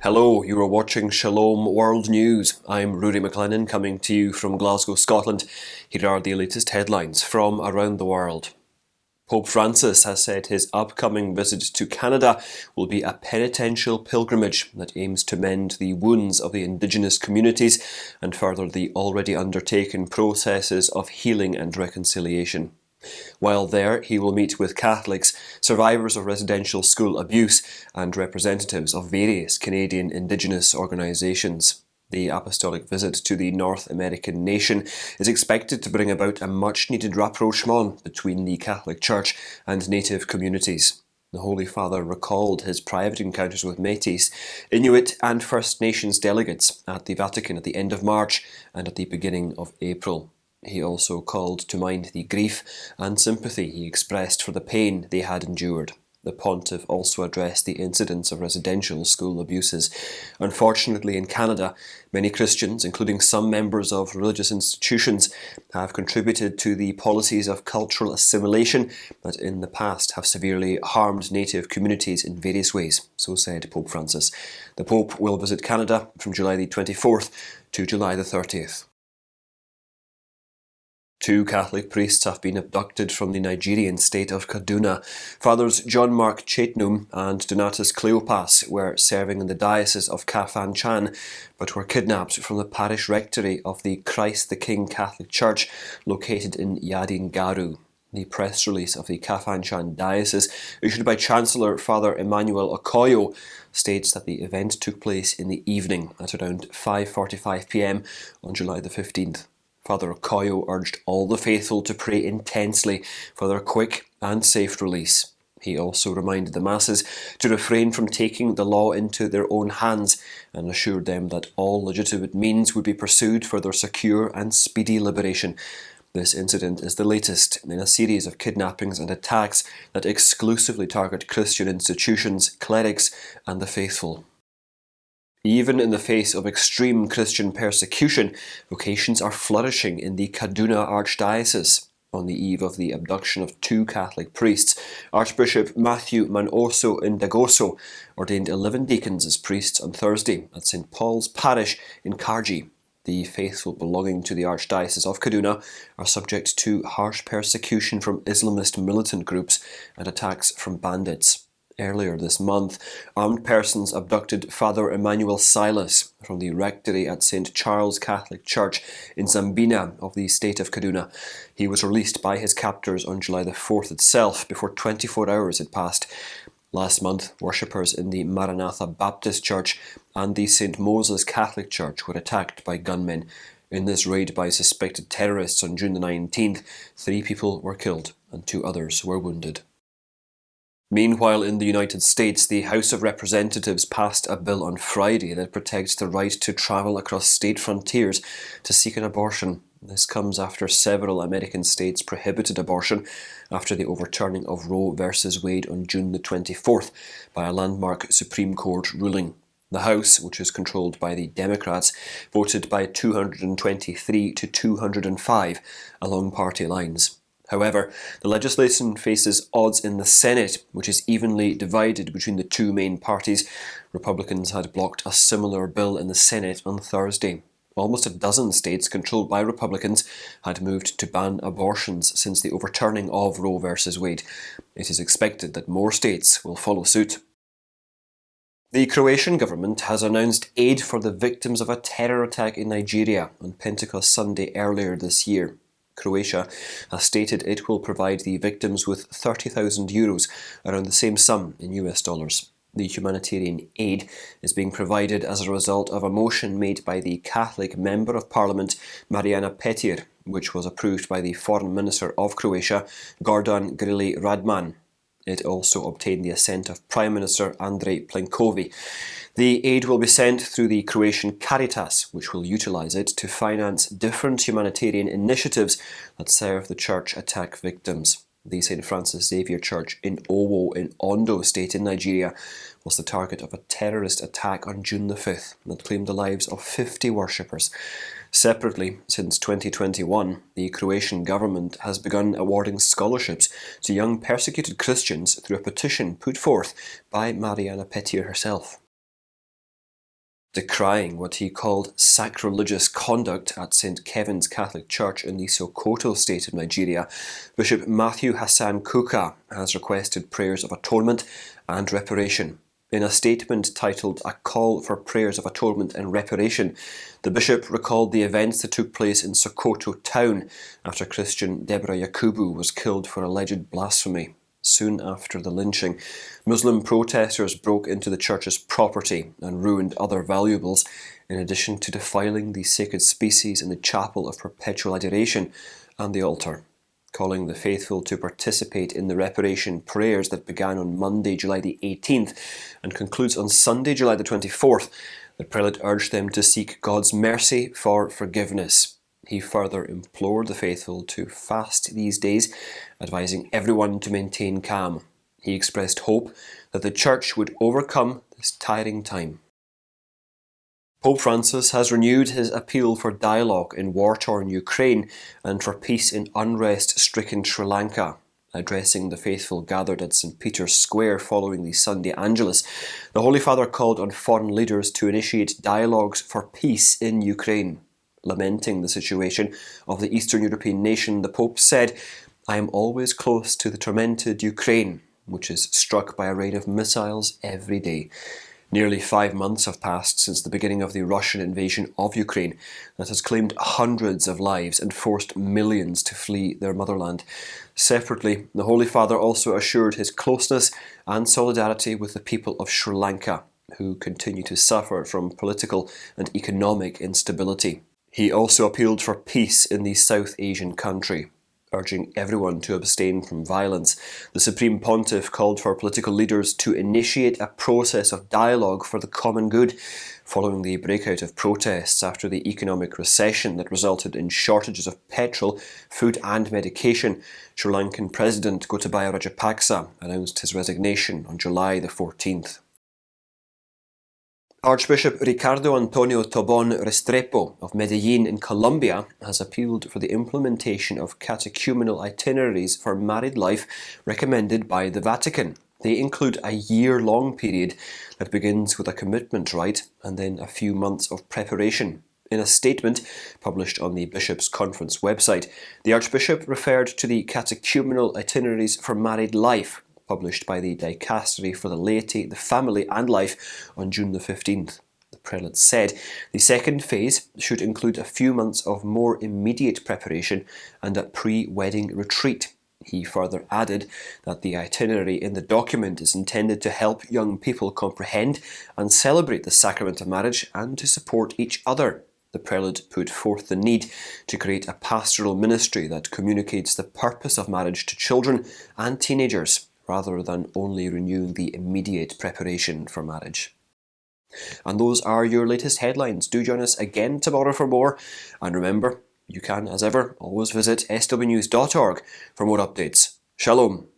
Hello, you are watching Shalom World News. I'm Rudy McLennan coming to you from Glasgow, Scotland. Here are the latest headlines from around the world. Pope Francis has said his upcoming visit to Canada will be a penitential pilgrimage that aims to mend the wounds of the Indigenous communities and further the already undertaken processes of healing and reconciliation. While there, he will meet with Catholics, survivors of residential school abuse, and representatives of various Canadian Indigenous organisations. The Apostolic Visit to the North American nation is expected to bring about a much-needed rapprochement between the Catholic Church and Native communities. The Holy Father recalled his private encounters with Métis, Inuit and First Nations delegates at the Vatican at the end of March and at the beginning of April. He also called to mind the grief and sympathy he expressed for the pain they had endured. The pontiff also addressed the incidents of residential school abuses. Unfortunately, in Canada, many Christians, including some members of religious institutions, have contributed to the policies of cultural assimilation that in the past have severely harmed Native communities in various ways, so said Pope Francis. The Pope will visit Canada from July the 24th to July the 30th. 2 Catholic priests have been abducted from the Nigerian state of Kaduna. Fathers John Mark Chetnum and Donatus Cleopas were serving in the diocese of Kafanchan, but were kidnapped from the parish rectory of the Christ the King Catholic Church located in Yadingaru. The press release of the Kafanchan diocese, issued by Chancellor Father Emmanuel Okoyo, states that the event took place in the evening at around 5:45 p.m. on July the 15th. Father Okoyo urged all the faithful to pray intensely for their quick and safe release. He also reminded the masses to refrain from taking the law into their own hands and assured them that all legitimate means would be pursued for their secure and speedy liberation. This incident is the latest in a series of kidnappings and attacks that exclusively target Christian institutions, clerics, and the faithful. Even in the face of extreme Christian persecution, vocations are flourishing in the Kaduna Archdiocese. On the eve of the abduction of 2 Catholic priests, Archbishop Matthew Manoso Ndagoso ordained 11 deacons as priests on Thursday at St. Paul's Parish in Karji. The faithful belonging to the Archdiocese of Kaduna are subject to harsh persecution from Islamist militant groups and attacks from bandits. Earlier this month, armed persons abducted Father Emmanuel Silas from the rectory at St. Charles Catholic Church in Zambina of the state of Kaduna. He was released by his captors on July the 4th itself, before 24 hours had passed. Last month, worshippers in the Maranatha Baptist Church and the St. Moses Catholic Church were attacked by gunmen. In this raid by suspected terrorists on June the 19th, 3 people were killed and 2 others were wounded. Meanwhile, in the United States, the House of Representatives passed a bill on Friday that protects the right to travel across state frontiers to seek an abortion. This comes after several American states prohibited abortion after the overturning of Roe v. Wade on June the 24th by a landmark Supreme Court ruling. The House, which is controlled by the Democrats, voted by 223 to 205 along party lines. However, the legislation faces odds in the Senate, which is evenly divided between the 2 main parties. Republicans had blocked a similar bill in the Senate on Thursday. Almost a dozen states controlled by Republicans had moved to ban abortions since the overturning of Roe v. Wade. It is expected that more states will follow suit. The Croatian government has announced aid for the victims of a terror attack in Nigeria on Pentecost Sunday earlier this year. Croatia has stated it will provide the victims with €30,000, around the same sum in US dollars. The humanitarian aid is being provided as a result of a motion made by the Catholic Member of Parliament Mariana Petir, which was approved by the Foreign Minister of Croatia, Gordan Grili Radman. It also obtained the assent of Prime Minister Andrej Plenković. The aid will be sent through the Croatian Caritas, which will utilise it to finance different humanitarian initiatives that serve the church attack victims. The St. Francis Xavier Church in Owo in Ondo State in Nigeria was the target of a terrorist attack on June the 5th that claimed the lives of 50 worshippers. Separately, since 2021, the Croatian government has begun awarding scholarships to young persecuted Christians through a petition put forth by Mariana Petir herself. Decrying what he called sacrilegious conduct at St. Kevin's Catholic Church in the Sokoto state of Nigeria, Bishop Matthew Hassan Kuka has requested prayers of atonement and reparation. In a statement titled "A Call for Prayers of Atonement and Reparation," the bishop recalled the events that took place in Sokoto town after Christian Deborah Yakubu was killed for alleged blasphemy. Soon after the lynching, Muslim protesters broke into the church's property and ruined other valuables, in addition to defiling the sacred species in the chapel of perpetual adoration and the altar. Calling the faithful to participate in the reparation prayers that began on Monday, July the 18th and concludes on Sunday, July the 24th, the prelate urged them to seek God's mercy for forgiveness. He further implored the faithful to fast these days, advising everyone to maintain calm. He expressed hope that the Church would overcome this tiring time. Pope Francis has renewed his appeal for dialogue in war-torn Ukraine and for peace in unrest-stricken Sri Lanka. Addressing the faithful gathered at St. Peter's Square following the Sunday Angelus, the Holy Father called on foreign leaders to initiate dialogues for peace in Ukraine. Lamenting the situation of the Eastern European nation, the Pope said, "I am always close to the tormented Ukraine, which is struck by a rain of missiles every day." Nearly 5 months have passed since the beginning of the Russian invasion of Ukraine that has claimed hundreds of lives and forced millions to flee their motherland. Separately, the Holy Father also assured his closeness and solidarity with the people of Sri Lanka, who continue to suffer from political and economic instability. He also appealed for peace in the South Asian country, urging everyone to abstain from violence. The Supreme Pontiff called for political leaders to initiate a process of dialogue for the common good, following the breakout of protests after the economic recession that resulted in shortages of petrol, food and medication. Sri Lankan President Gotabaya Rajapaksa announced his resignation on July the 14th. Archbishop Ricardo Antonio Tobon Restrepo of Medellin in Colombia has appealed for the implementation of catechumenal itineraries for married life recommended by the Vatican. They include a year-long period that begins with a commitment rite and then a few months of preparation. In a statement published on the Bishop's Conference website, the Archbishop referred to the catechumenal itineraries for married life, published by the Dicastery for the Laity, the Family and Life on June the 15th. The prelate said the second phase should include a few months of more immediate preparation and a pre-wedding retreat. He further added that the itinerary in the document is intended to help young people comprehend and celebrate the sacrament of marriage and to support each other. The prelate put forth the need to create a pastoral ministry that communicates the purpose of marriage to children and teenagers, rather than only renewing the immediate preparation for marriage. And those are your latest headlines. Do join us again tomorrow for more. And remember, you can, as ever, always visit swnews.org for more updates. Shalom.